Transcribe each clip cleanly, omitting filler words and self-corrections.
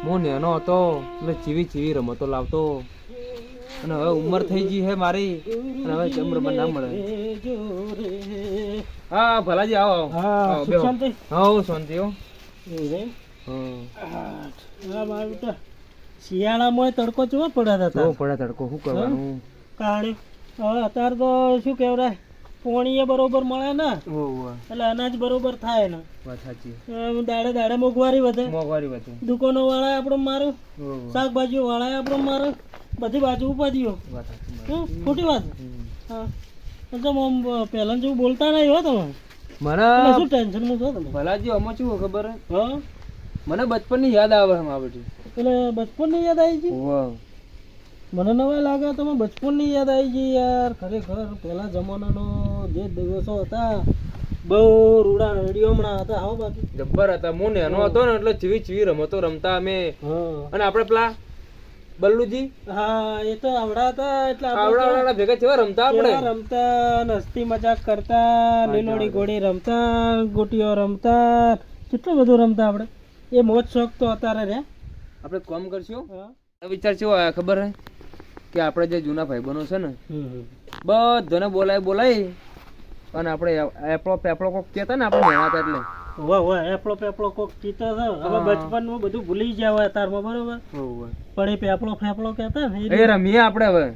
હું નેનો હતો એટલે ચીવી રમતો લાવતો અને હવે ઉંમર થઈ ગઈ હે મારી અને હવે જમરમાં ના મળે. હા ભલાજી આવો. હા શાંતિ. હા શાંતિ હો. શિયાળામાં તડકો ચેવો પડ્યા હતા. પડ્યા તડકો શું કરવાનું કાળી હવે અત્યારે તો શું કહેવાય પોણીએ બરોબર મળે ને એટલે અનાજ બરોબર થાય ને. વાત સાચી. દાડે દાડે મોંઘવારી વધે. દુકાનો વાળા આપણે મારું, શાકભાજી વાળા આપણે મારું, બધી બાજુ ઉપાધિઓ. ખોટી વાત. હા પહેલા જેવું બોલતા નહીં હો તમે. મને શું ટેન્શન માં છો તમે? ભલાજી આમાં શું ખબર હે, મને બચપન ની યાદ આવે આ બધી. એટલે બચપન ની યાદ આવી ગઈ? મને નવા લાગે તમે બચપન ની યાદ આવી ગઈ યાર. ખરેખર પહેલા જમાનાનો જે દિવસો હતા બહુ રૂડા રેડિયો હમણાં હતા. હા બાકી જબ્બર હતા. હું નેનો હતો ને એટલે ચીવી રમતો રમતા અમે. અને આપણે પેલા બલ્લુજી, હા એ તો આવડા હતા એટલે આવડા ભેગા કેવા રમતા આપણે. રમતા નસ્તી મજાક કરતા, લીલોડી ઘોડી રમતા, ગોટીઓ રમતા, કેટલું બધું રમતા આપણે. એ મોજ શોખ તો અત્યારે રે. આપણે કામ કરશું વિચાર કેવો આવ્યા ખબર હે કે આપણે જે જૂના ભાઈબંધો છે ને બધાને બોલાય અને આપણે એપળો પેપળો કોક કહેતા ને આપણે નેના હતા એટલે એપળો પેપળો કોક કીતો છે. હવે બચપનમાં બધું ભૂલી ગયા હોય તારમાં બરોબર. પણ એ પેપળો ફેપળો કહેતા ને એ રમીએ આપણે હવે.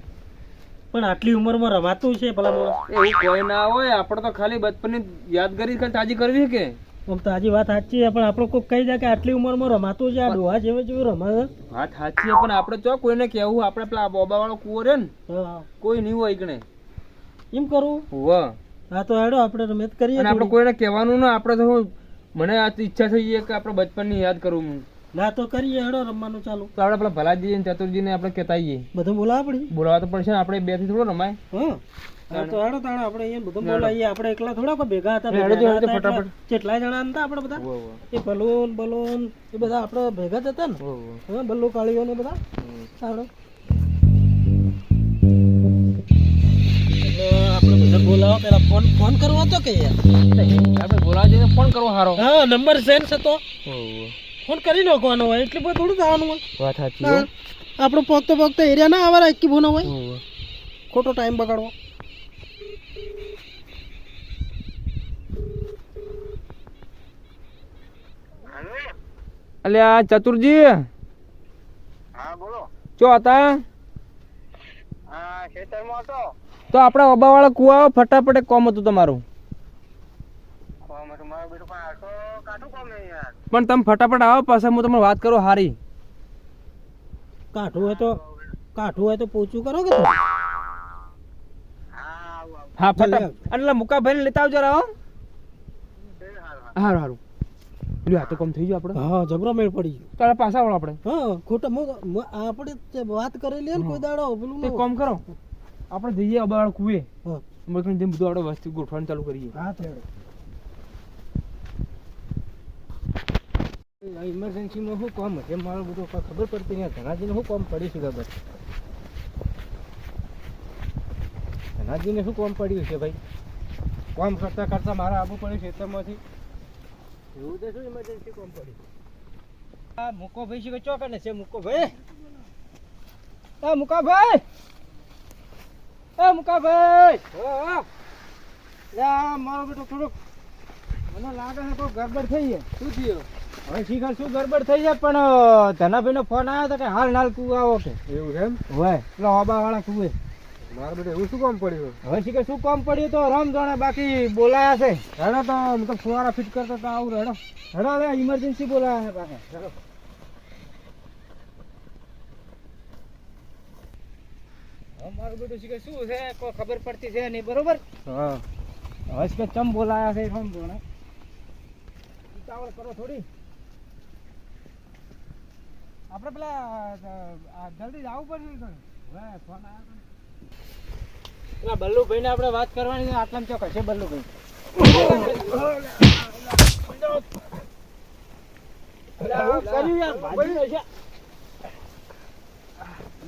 પણ આટલી ઉંમરમાં રમાતું છે ભલા એવું કોઈ ના હોય. આપણે તો ખાલી બચપનની યાદગીરી તાજી કરવી કે. આમ તાજી વાત સાચી છે પણ આપણે કોઈ કહી જાય કે આટલી ઉંમરમાં રમાતું છે આ ડોહા જેવું રમે છે. વાત સાચી છે પણ આપણે ચો કોઈને કેવું આપણે પેલા બોબા વાળો કુવો રે ને કોઈ નહીં હોય કણે એમ કરવું. હા તો હેડો આપણે રમત કરીએ. આપણે કોઈને કહેવાનું ને. આપણે તો મને આ ઈચ્છા થઈ છે કે આપણે બચપનની યાદ કરું. ના તો કરીએ હેડો રમવાનું ચાલુ. તો આપણે પેલા ભલાજી ને ચતુરજી ને આપણે કહેતા આવીએ. બધું બોલાવવા તો પડશે ને. આપણે બે થી થોડો રમાય. તો હેડો તાણે આપણે અહીંયા બધું બોલાવીએ. આપણે એકલા થોડા કોઈ ભેગા હતા. કેટલા જણા હતા આપણે બધા. એ બલૂન એ બધા આપણે ભેગા જ હતા ને. બલ્લુ કાળીઓ ને બધા. હેડો આપણે બધા બોલાવો. પેલા ફોન કરવો હતો કે યાર આપણે બોલાવવા ફોન કરવો સારો. હા નંબર સેન્સ હતો. ફોન કરી નાખવાનો હોય એટલે બધું થોડું થવાનું હોય. વાત સાચી. આપણે પોગતો એરિયા ના આવે એકી ફોન હોય. ખોટો ટાઈમ બગાડવો. અલ્યા ચતુરજી. હા બોલો. ચો હતા? હા ખેતરમાં હતો. તો આપણે ઓબાવાળા કુવા ફટાફટ કોમ હતું તમારું. પણ તમે ફટાફટ આવો પાછા હું તમને વાત કરું હારી. કાઠું હોય તો પૂછું કરો કે હા ફટાફટ એટલે મુકાભાઈ ને લેતા આવજો રાવ. હારું આ તો કોમ થઈ ગયું આપણે. હા જબરો મેળ પડી ગયો. તારા પાછા વાળો આપણે. હા ખોટા આપણે વાત કરેલી ને કોઈ દાડો પેલું કોમ કરો આપણે જઈએ ઓબાવાળા કુવે. બધું આપણે વસ્તુ ગોઠવવાનું ચાલુ કરીએ. હા ઇમરજન્સીમાં શું કામ છે મારું બધું ખબર પડતી નહીં. ધનાજીને શું કામ પડ્યું છે ખબર? ધનાજીને શું કામ પડ્યું છે ભાઈ? કામ કરતા મારે આવવું પડ્યું ખેતરમાંથી. એવું તો શું ઇમરજન્સી કામ પડ્યું? હા મૂકો ભાઈ શું ચોકને છે? મૂકો ભાઈ મારો બેટો થોડુંક મને લાગે છે કોઈ ગડબડ થઈ છે. શું થયું? હવે શીખર શું ગડબડ થઈ જાય પણ ધનાભાઈ નો ફોન આવ્યો હતો કે હાલ કું આવો કે. એવું છે એમ? હોય એટલે ઓબા વાળા કુએ. મારા બેટા એવું શું કામ પડ્યું? હવે શીખર શું કામ પડ્યું તો રમ જાણે બાકી બોલાયા છે. હેડો તો હું તો ફુવારા ફિટ કરતો તો આવું. હેડો હવે ઇમરજન્સી બોલાયા છે પાછા. હેડો મારું બેટું શીખર શું છે કોઈ ખબર પડતી છે નહીં બરોબર. હા હવે શીખર ચમ બોલાયા છે રમ જાણે. ઉતાવળ કરો થોડી. આપણે પેલા જલ્દી જવું પડશે. ફોન આવ્યો બલ્લુભાઈ ને આપણે વાત કરવાની. આટલામાં ચોક હશે બલ્લુભાઈ.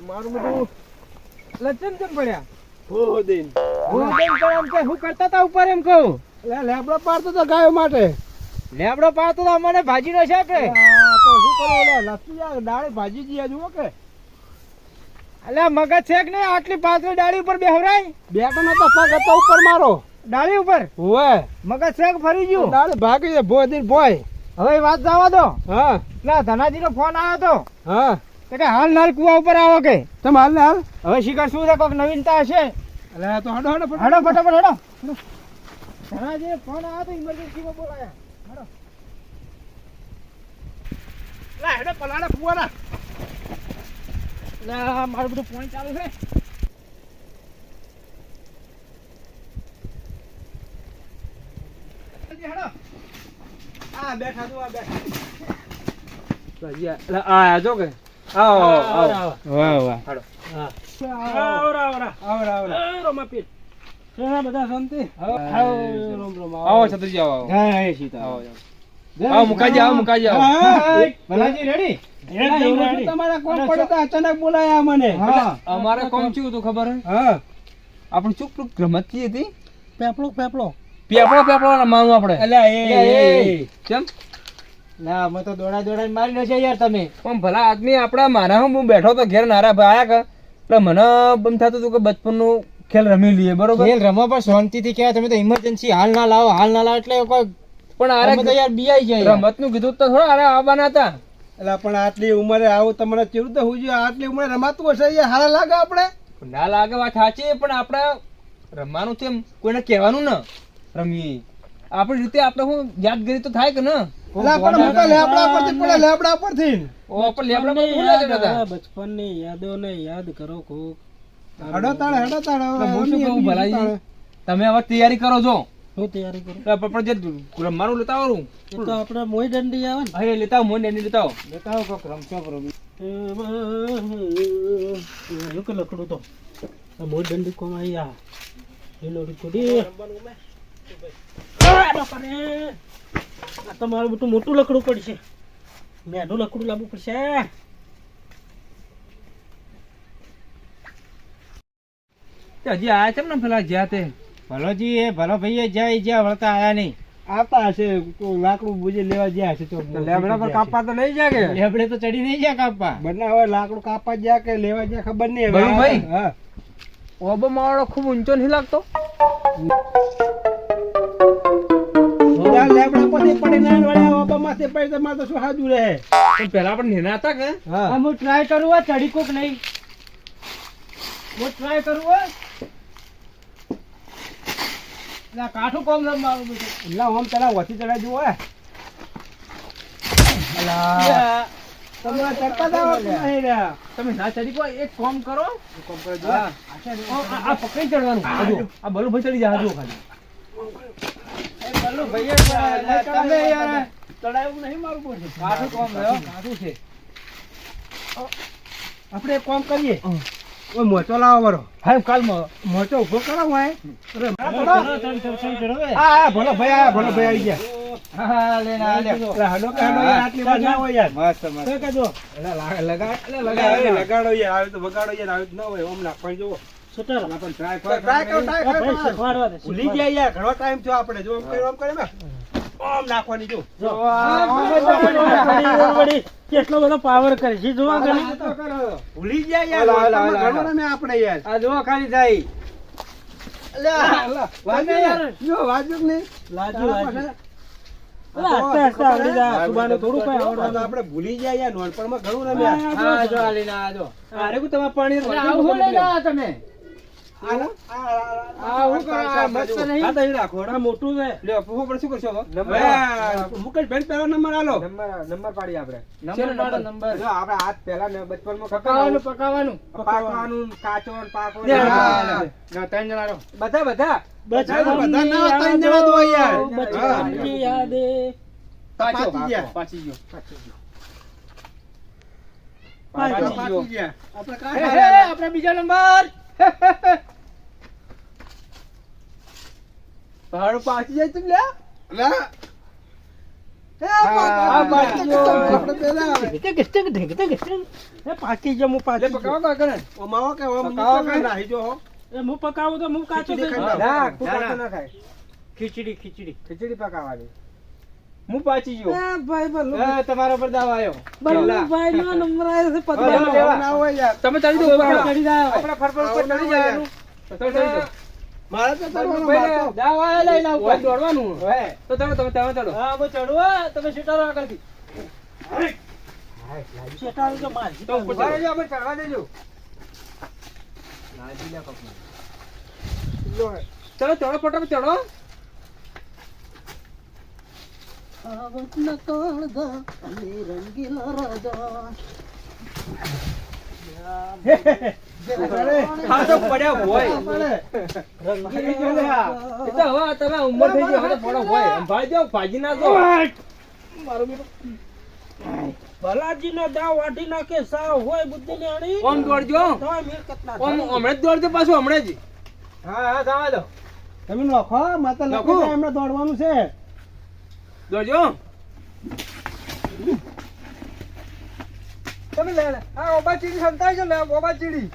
મારું બધું લચમ પડ્યા. શું કરતા હતા ઉપર એમ કહું? લેબડો પાડતો હતો ગાયો માટે. લેબડો પાડતો તો મને ભાજી નો છે કે શું કરો ઓલા લસી યાર ડાળી ભાજી જી જુઓ કે અલ્યા મગજ છે કે નહીં આટલી પાતળી ડાળી ઉપર બેહરાય બેઠો નતો પગ હતો ઉપર મારો ડાળી ઉપર ઓવે મગજ છે કે ફરી ગયું ડાળી ભાગી છે ભોય ભોય હવે વાત જવા દો હા ના ધનાજી નો ફોન આવ્યો તો હા તો કે હાલ નાલ કુવા ઉપર આવો કે તમે હાલ ને હાલ હવે શિકાર શું છે કોઈક નવીનતા હશે અલ્યા તો હડો હડો ફટાફટ હડો ધનાજી ફોન આવ્યો તો ઇમરજન્સીમાં બોલાયા હડો લા હેડો પલાડા ફુવાના લા મારું બધું ફોન ચાલુ છે જલ્દી હેડો આ બેઠા જો આ બેઠા આ જો કે આવો આવો વાહ વાહ હાડો હા આવરા રોમાપીર કેવા બધા શાંતિ આવો છત્રીજી આવો જય સીતા આવો આવો મુકાજી આવો ભલાજી રેડી તમારા કોમ પડે તો અચાનક બોલાયા મને હા અમારે કોમ શું હતું ખબર હે હા આપણે ચૂક રમત કી હતી પેપલો પેપડો ના માનું આપણે અલ્યા એ કેમ ના અમે તો દોડા મારી નાખે યાર તમે પણ ભલા આદમી આપડા મારા હું બેઠો તો ઘેર નારા ભાઈ આયા કે મને બમ થતું હતું કે બચપનનું ખેલ રમી લઈએ બરોબર ખેલ રમો પણ શાંતિથી કહેવાય તમે તો ઇમરજન્સી હાલ ના લાવો એટલે કોઈ પણ તમે તો આરે યાર બીઆઈ જાય રમત નું કીધું તો થોડા અરે આવવાના હતા એટલે પણ આટલી ઉંમરે આવું તમને કેવું તો હું આટલી ઉંમરે રમાતું હશે યાર હારા લાગે આપણે ના લાગે વાત સાચી પણ આપણે રમવાનું છે એમ કોઈને કહેવાનું ને રમીએ આપણી રીતે આપણે હું યાદગીરી તો થાય કે ને લેબડા પરથી પડે લેબડા પરથી ઓ આપણે લેબડા પર ભૂલા જતા હતા બચપનની યાદોને યાદ કરો કોક હેડો તાણે એટલે હું શું કહું ભલાજી તમે હવે તૈયારી કરો છો હું તૈયારી કરું તો આપણે જે રમવાનું લેતા આવરું એ તો આપણે મોય દંડી આવે ને હા લેતા આવો મોને લેતા આવો લેતા આવો કોક રમશો રમી કે લકડું તો મોય દંડી કોમ આવી આ એ લોડી કોડી આ તો મારું બધું મોટું લકડું પડશે મેઠું લકડું લાવવું પડશે હજી આયા છે ને પેલા જ્યાં તે ભલોજી એ ભલો ભાઈ જાય જ્યાં વળતા આયા નહીં આવતા હશે કોઈ લાકડું બુજે લેવા ગયા હશે તો લેબડા પર કાપવા તો લઈ જાય કે લેબડે તો ચડી નહીં જાય કાપવા બંને હવે લાકડું કાપવા ગયા કે લેવા ગયા ખબર નહીં હવે. ભલુભાઈ. હા ઓબો માવાડો ખૂબ ઊંચો નહીં લાગતો ત્યાં લેબડા પરથી પડી ના વળ્યા ઓબામાંથી પડી તો મારે તો શું હાજુ રહે પણ પેલા આપણે નેના હતા કે હા હું ટ્રાય કરું હો ચડી કોક નહીં હું ટ્રાય કરું હો ના કાઠું કોમ લમ મારું બધું એટલે આમ પેલા વધી ચડાઈ જુઓ હે તમે ચડતા જાઓ કે નહીં રહ્યા તમે ના ચડી કો એક કામ કરો હા. આ પકડી ચડવાનું હજુ આ બલુ ભાઈ ચડી જાય હજુ ખાલી તમે યાર ચડાયું નહીં મારું પડશે કાઠું કામ રહ્યો કાઠું છે આપણે એક કામ કરીએ ઓય મોચો લાવો બરો હા કાલ મોચો ઉભો કરો હોય હા હા ભલો ભાઈ આવી ગયા હા લેના લે હડો કે હડો યાર આટલી વાર ના હોય યાર મસ્ત મસ્ત શું કહેજો લગાડો યાર આવે તો વગાડો યાર આવે તો ના હોય ઓમ નાખવાની જોવો સુટર પણ ટ્રાય કરો શીખવાડવા દે ભૂલી ગયા યાર ઘણો ટાઈમ થયો આપણે જો આમ કરે ને ઓમ નાખવાની જો કેટલો બધો પાવર કરે છે જોવા ગણી ભૂલી ગયા યાર ઘણો રમે આપણે યાર આ જો ખાલી જાય વાજુ જો વાજુ નહીં લાજુ આપણે ભૂલી ગયા યાર નોનપણમાં ઘણું રમ્યા હા જો આ લેના આ જો અરે હું તમારે પાણી આવું લેના તમે મસ્ત નહીં હા તો એ રાખો આ મોટું છે લ્યો હું પણ શું કરશો મુકેશ ભાઈ પહેલો નંબર આલો નંબર પાડી આપણે નંબર જો આપણે હાથ પહેલા બચપનમાં પકાવવાનું પાકવાનું કાચો ને પાકો ત્રણ જણા રહો. બધા બધા ના હોય, ત્રણ જણા તો હોય યાર બચપનની યાદે પાછી ગયા. પાછી ગયો પાછી ગયા. આપણે હે, કાંઈ હે, આપણે બીજા નંબર પહાડો પાછી જાય તું લ્યા લા. પાછી ગયો. આપણે પહેલા પાકી જો હું પાકી પકાવો કા કરે ઓમ આવો કે ઓમ પકાવો નીચે કે? નાહી જો હો. હું પકાવું તો હું કાચો ખીચડી થઈ ખાઈ જાઉં. નાખ. તું કાચો ના ખાય ખીચડી ખીચડી ખીચડી પકાવવાની હું પાછી ગયો એ ભાઈ બલ્લુ તમારા પર દાવ આવ્યો બલ્લુભાઈ નો નંબર આવ્યો છે લેવા, લેવા. ના હોય યાર તમે ચડી દો ઉપર ચડી જાય હવે. આપણા ફરફર ઉપર ચડી જવાનું તમે ચડી દો મારે તો તરવાનું બલ્લુભાઈને મારતો. દાવ આવ્યો લઈને આવ ઓય દોડવાનું ઓય તો ચડો તમે ચડો હા હું ચડું હો. તમે સીટારો આગળથી શેઠાણી તો મારી. તો ઉપર ઉભા ચડો રહેજો, આપણે ચડવા દેજો લો હે. ચલો ચડો ફટાફટ ચડો આવકના કાળજા અને રંગીલા રાજા. હા તો પડ્યા હોય રંગીલા એ તો હવે તમે ઉંમર થઈ ગઈ હવે તો પડો હોય ભાઈ જાઓ ભાજી ના જો મારો બેટો ભલાજીનો દાવ વાટી નાખે સાવ હોય બુદ્ધિ ને અણી ઓમ દોડજો તોય મિલકત ના ઓમ થાય. હમણાં જ દોડજો પાછું હમણાં જ હા હા જવા દો તમે નોખો માતા નોખો. લખો એમને દોડવાનું છે દોડજો તમે લે લે. આ ઓબા ચીડી સંતાઈ છે લે ઓબા ચીડી